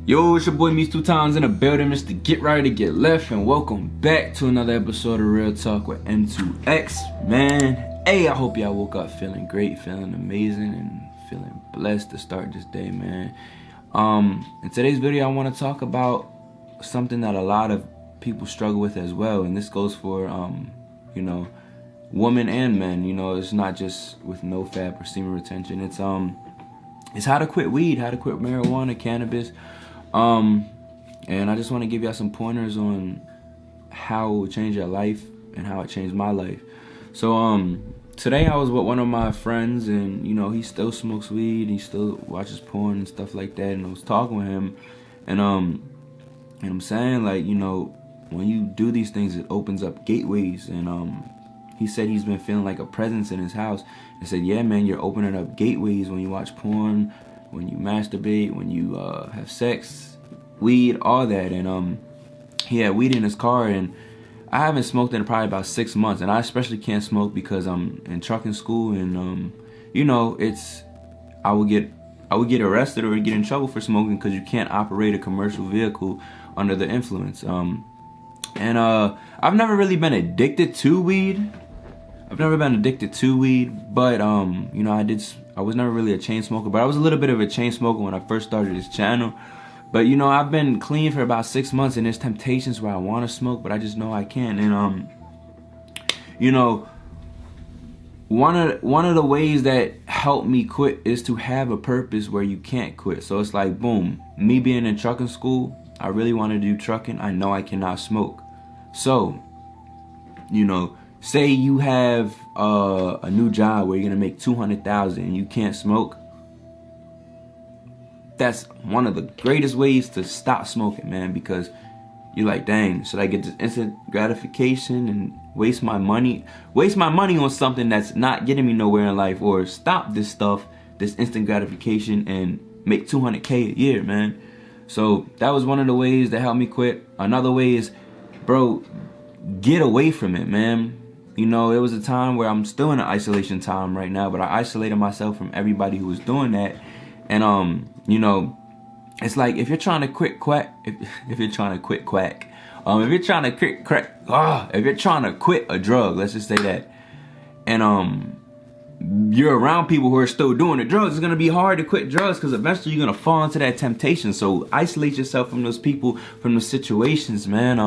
Yo, it's your boy Meets Two Times in the building, Mr. Get Right to Get Left, and welcome back to another episode of Real Talk with M2X, man. Hey, I hope y'all woke up feeling great, feeling amazing, and feeling blessed to start this day, man. In today's video, I want to talk about something that a lot of people struggle with as well, and this goes for, women and men. It's not just with NoFap or semen retention. It's how to quit weed, how to quit marijuana, cannabis. And I just want to give y'all some pointers on how it will change your life and how it changed my life. So today I was with one of my friends, and he still smokes weed, he still watches porn and stuff like that, and I was talking with him, and I'm saying, like, when you do these things, it opens up gateways. And he said he's been feeling like a presence in his house. I said, yeah, man, you're opening up gateways when you watch porn, when you masturbate, when you have sex, weed, all that. And he had weed in his car, and I haven't smoked in probably about 6 months. And I especially can't smoke because I'm in trucking school, and I would get arrested or get in trouble for smoking because you can't operate a commercial vehicle under the influence. And I've never really been addicted to weed. But I was never really a chain smoker, but I was a little bit of a chain smoker when I first started this channel. But I've been clean for about 6 months, and there's temptations where I want to smoke, but I just know I can't. And one of the ways that helped me quit is to have a purpose where you can't quit. So it's like, boom, me being in trucking school, I really want to do trucking. I know I cannot smoke. So, say you have a new job where you're gonna make $200,000 and you can't smoke. That's one of the greatest ways to stop smoking, man, because you're like, dang, should I get this instant gratification and waste my money on something that's not getting me nowhere in life, or stop this stuff, this instant gratification, and make $200K a year, man? So that was one of the ways that helped me quit. Another way is, bro, get away from it, man. It was a time where I'm still in an isolation time right now, but I isolated myself from everybody who was doing that. And it's like, if you're trying to quit crack, if you're trying to quit a drug, let's just say that, and you're around people who are still doing the drugs, it's gonna be hard to quit drugs because eventually you're gonna fall into that temptation. So isolate yourself from those people, from those situations, man.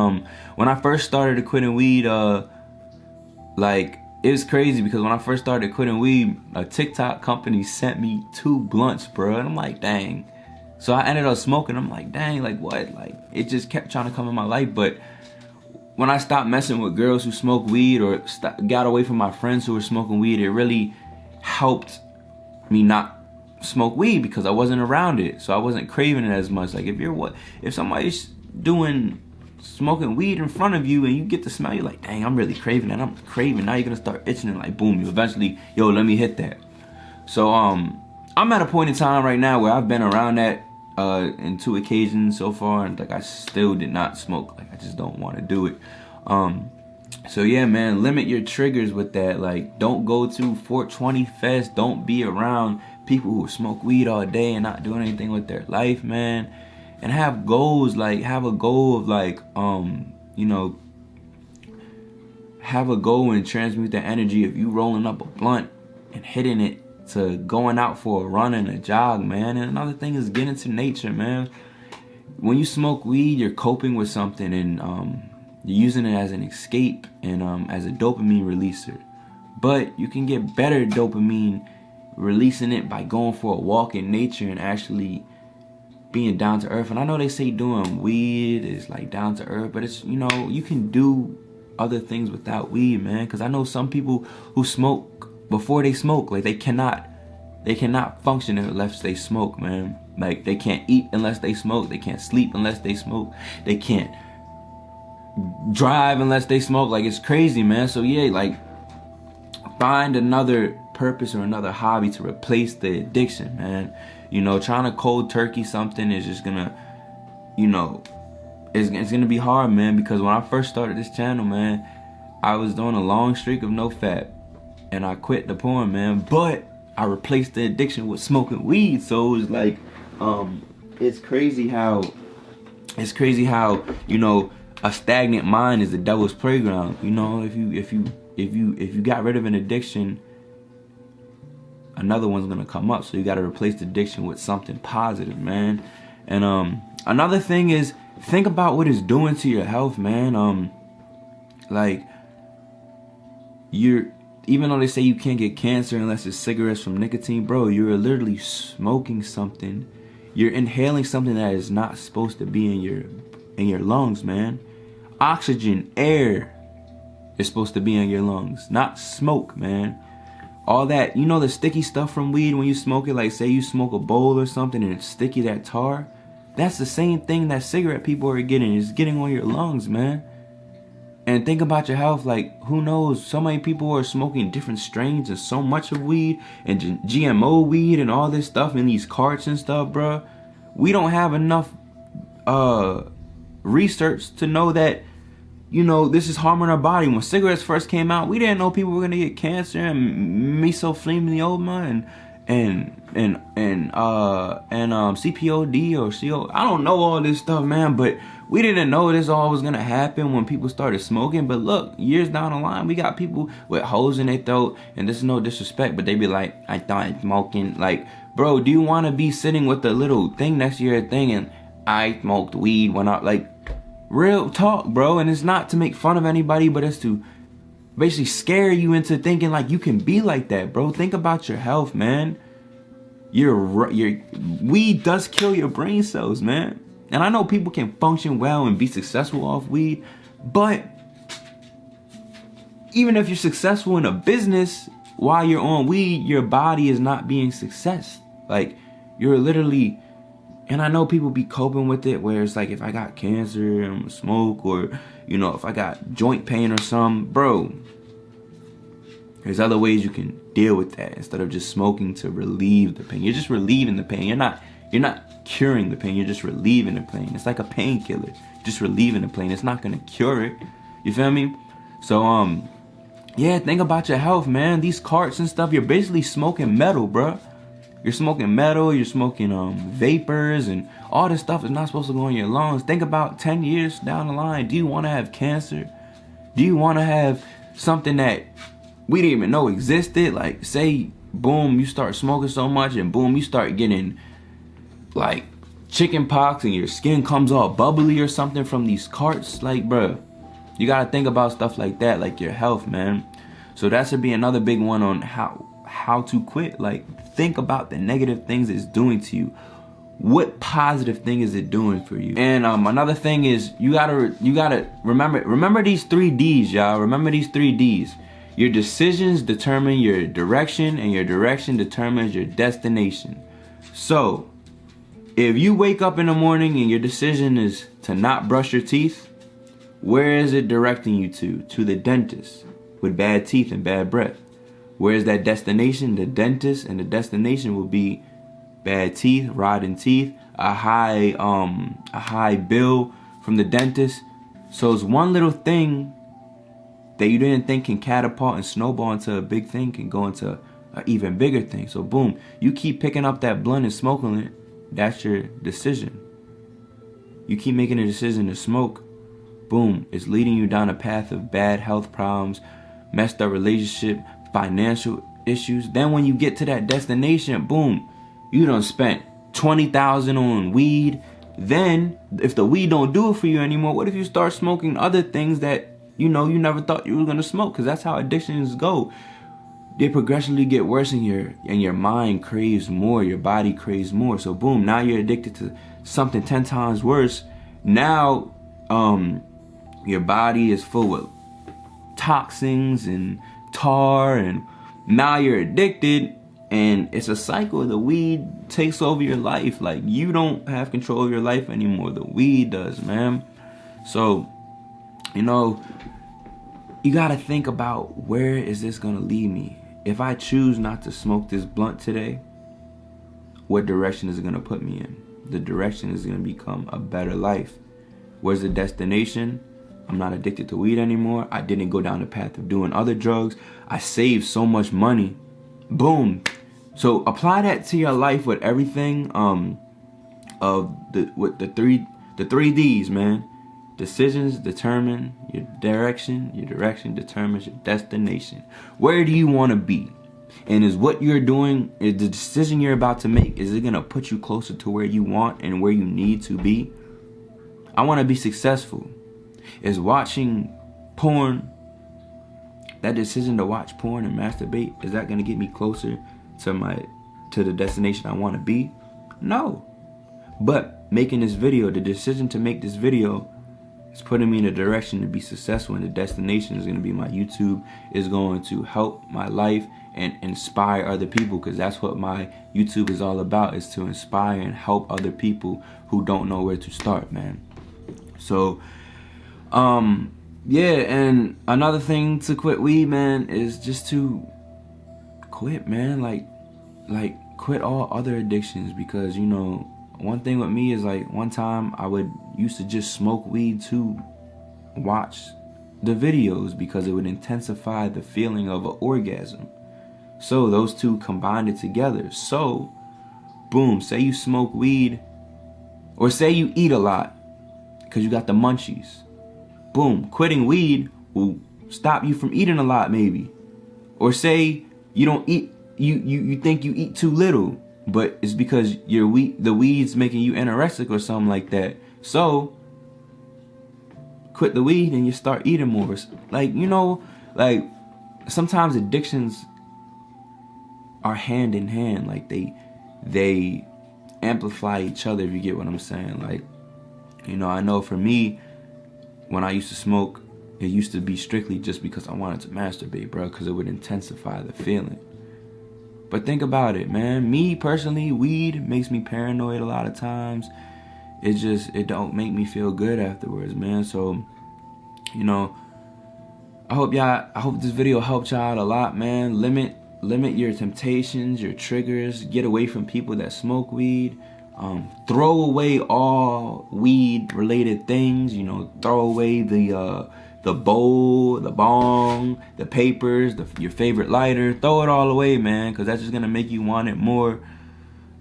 When I first started quitting weed, it was crazy because when I first started quitting weed, a TikTok company sent me 2 blunts, bro, and I'm like, dang. So I ended up smoking. I'm like, dang, like what? Like, it just kept trying to come in my life. But when I stopped messing with girls who smoke weed, or got away from my friends who were smoking weed, it really helped me not smoke weed because I wasn't around it. So I wasn't craving it as much. Like, if somebody's smoking weed in front of you and you get the smell, you're like, dang, I'm really craving that. I'm craving. Now you're gonna start itching, and like, boom, you eventually, let me hit that. So I'm at a point in time right now where I've been around that in 2 occasions so far, and like, I still did not smoke. Like, I just don't want to do it. So yeah, man, limit your triggers with that. Like, don't go to 420 Fest. Don't be around people who smoke weed all day and not doing anything with their life, man. And have goals. Like, have a goal of have a goal and transmute that energy. If you rolling up a blunt and hitting it, to going out for a run and a jog, man. And another thing is getting to nature, man. When you smoke weed, you're coping with something, and you're using it as an escape and as a dopamine releaser. But you can get better dopamine releasing it by going for a walk in nature and actually being down to earth. And I know they say doing weed is like down to earth, but it's, you can do other things without weed, man. Because I know some people who smoke before they smoke, like, they cannot function unless they smoke, man. Like, they can't eat unless they smoke. They can't sleep unless they smoke. They can't drive unless they smoke. Like, it's crazy, man. So yeah, like, find another purpose or another hobby to replace the addiction, man. Trying to cold turkey something is just gonna, it's gonna be hard, man. Because when I first started this channel, man, I was doing a long streak of NoFap, and I quit the porn, man. But I replaced the addiction with smoking weed. So it was like, it's crazy how you know, a stagnant mind is the devil's playground. You know, if you got rid of an addiction, another one's gonna come up. So you gotta replace the addiction with something positive, man. And another thing is, think about what it's doing to your health, man. Like, even though they say you can't get cancer unless it's cigarettes from nicotine, bro, you're literally smoking something. You're inhaling something that is not supposed to be in your lungs, man. Oxygen, air is supposed to be in your lungs, not smoke, man. All that, you know, the sticky stuff from weed when you smoke it, like say you smoke a bowl or something and it's sticky, that tar, that's the same thing that cigarette people are getting. It's getting on your lungs, man. And think about your health. Like, who knows? So many people are smoking different strains and so much of weed and GMO weed and all this stuff in these carts and stuff, bro. We don't have enough research to know that, you know, this is harming our body. When cigarettes first came out, we didn't know people were gonna get cancer and mesothelioma and CPOD or CO. I don't know all this stuff, man, but we didn't know this all was gonna happen when people started smoking. But look, years down the line, we got people with holes in their throat, and this is no disrespect, but they be like, I thought smoking. Like, bro, do you want to be sitting with the little thing next to your thing and I smoked weed when I, like, real talk, bro? And it's not to make fun of anybody, but it's to basically scare you into thinking like you can be like that, bro. Think about your health, man. Your weed does kill your brain cells, man. And I know people can function well and be successful off weed, but even if you're successful in a business while you're on weed, your body is not being success. Like, you're literally, and I know people be coping with it where it's like, if I got cancer and I'm gonna smoke, or, you know, if I got joint pain or something, bro, there's other ways you can deal with that instead of just smoking to relieve the pain. You're just relieving the pain. You're not curing the pain. You're just relieving the pain. It's like a painkiller, just relieving the pain. It's not gonna cure it. You feel me? So yeah, think about your health, man. These carts and stuff, you're basically smoking metal, bro. You're smoking metal. You're smoking vapors, and all this stuff is not supposed to go in your lungs. Think about 10 years down the line. Do you want to have cancer? Do you want to have something that we didn't even know existed? Like, say, boom, you start smoking so much, and boom, you start getting like chicken pox and your skin comes all bubbly or something from these carts. Like, bruh, you gotta think about stuff like that, like your health, man. So that should be another big one on how to quit. Like, think about the negative things it's doing to you. What positive thing is it doing for you? And another thing is, you gotta remember these 3 D's, y'all. Remember these 3 D's. Your decisions determine your direction, and your direction determines your destination. So if you wake up in the morning and your decision is to not brush your teeth, where is it directing you to? To the dentist with bad teeth and bad breath. Where is that destination? The dentist, and the destination will be bad teeth, rotting teeth, a high bill from the dentist. So it's one little thing that you didn't think can catapult and snowball into a big thing, can go into an even bigger thing. So boom, you keep picking up that blunt and smoking it. That's your decision. You keep making a decision to smoke, boom, it's leading you down a path of bad health problems, messed up relationship, financial issues. Then when you get to that destination, boom, you done spent $20,000 on weed. Then if the weed don't do it for you anymore, what if you start smoking other things that, you know, you never thought you were gonna smoke? Because that's how addictions go. They progressively get worse, and your mind craves more, your body craves more. So boom, now you're addicted to something 10 times worse. Now your body is full of toxins and tar, and now you're addicted, and it's a cycle. The weed takes over your life. Like, you don't have control of your life anymore. The weed does, man. So, you know, you gotta think about, where is this gonna lead me? If I choose not to smoke this blunt today, what direction is it gonna put me in? The direction is gonna become a better life. Where's the destination? I'm not addicted to weed anymore. I didn't go down the path of doing other drugs. I saved so much money. Boom. So apply that to your life with everything. of the three D's, man. Decisions determine your direction determines your destination. Where do you want to be? And is what you're doing, is the decision you're about to make, is it gonna put you closer to where you want and where you need to be? I want to be successful. Is watching porn, that decision to watch porn and masturbate, is that gonna get me closer to the destination I want to be? No. But making this video, the decision to make this video, is putting me in a direction to be successful, and the destination is going to be my YouTube, is going to help my life and inspire other people, because that's what my YouTube is all about, is to inspire and help other people who don't know where to start, man. So, yeah, and another thing to quit weed, man, is just to quit, man, like quit all other addictions, because, you know, one thing with me is, like, one time I used to just smoke weed to watch the videos because it would intensify the feeling of an orgasm. So those two combined it together. So, boom, say you smoke weed, or say you eat a lot because you got the munchies. Boom, quitting weed will stop you from eating a lot, maybe. Or say you don't eat, you think you eat too little, but it's because the weed's making you anorexic or something like that. So, quit the weed and you start eating more. Like, you know, like, sometimes addictions are hand in hand. Like, they amplify each other, if you get what I'm saying. Like, you know, I know for me, when I used to smoke, it used to be strictly just because I wanted to masturbate, bro, because it would intensify the feeling. But think about it, man. Me personally, weed makes me paranoid a lot of times. It don't make me feel good afterwards, man. So, you know, I hope this video helped y'all out a lot, man. Limit your temptations, your triggers. Get away from people that smoke weed. Throw away all weed related things. You know, throw away the bowl, the bong, the papers, your favorite lighter. Throw it all away, man, because that's just gonna make you want it more.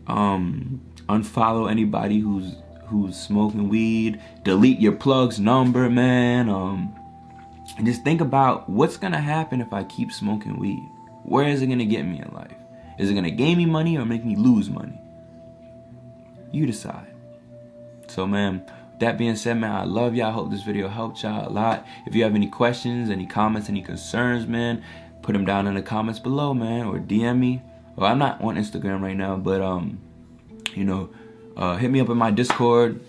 Unfollow anybody who's smoking weed. Delete your plug's number, man. And just think about what's gonna happen if I keep smoking weed. Where is it gonna get me in life? Is it gonna gain me money or make me lose money? You decide. So, man, that being said, man, I love y'all. I hope this video helped y'all a lot. If you have any questions, any comments, any concerns, man, put them down in the comments below, man, or DM me. Well, I'm not on Instagram right now, but you know, hit me up in my Discord.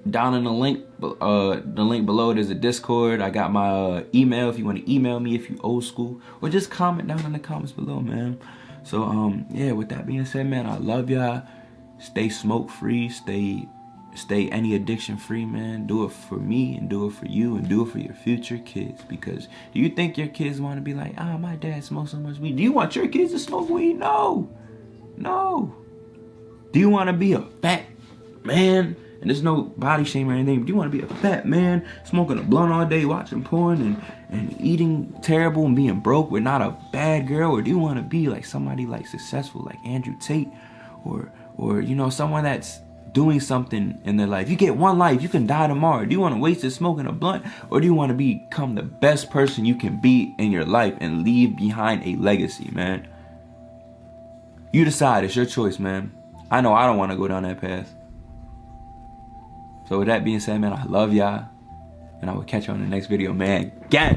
Down in the link below, there's a Discord. I got my email if you want to email me if you old school, or just comment down in the comments below, man. So yeah, with that being said, man, I love y'all. Stay smoke free, stay any addiction free, man. Do it for me and do it for you and do it for your future kids. Because do you think your kids want to be like, my dad smokes so much weed? Do you want your kids to smoke weed? No. Do you want to be a fat man? And there's no body shame or anything. But do you want to be a fat man smoking a blunt all day, watching porn and eating terrible and being broke with not a bad girl? Or do you want to be like somebody like successful like Andrew Tate, or you know, someone that's doing something in their life? You get one life, you can die tomorrow. Do you want to waste it smoking a blunt, or do you want to become the best person you can be in your life and leave behind a legacy, man? You decide. It's your choice, man. I know I don't want to go down that path. So with that being said, man, I love y'all, and I will catch you on the next video, man. Gang!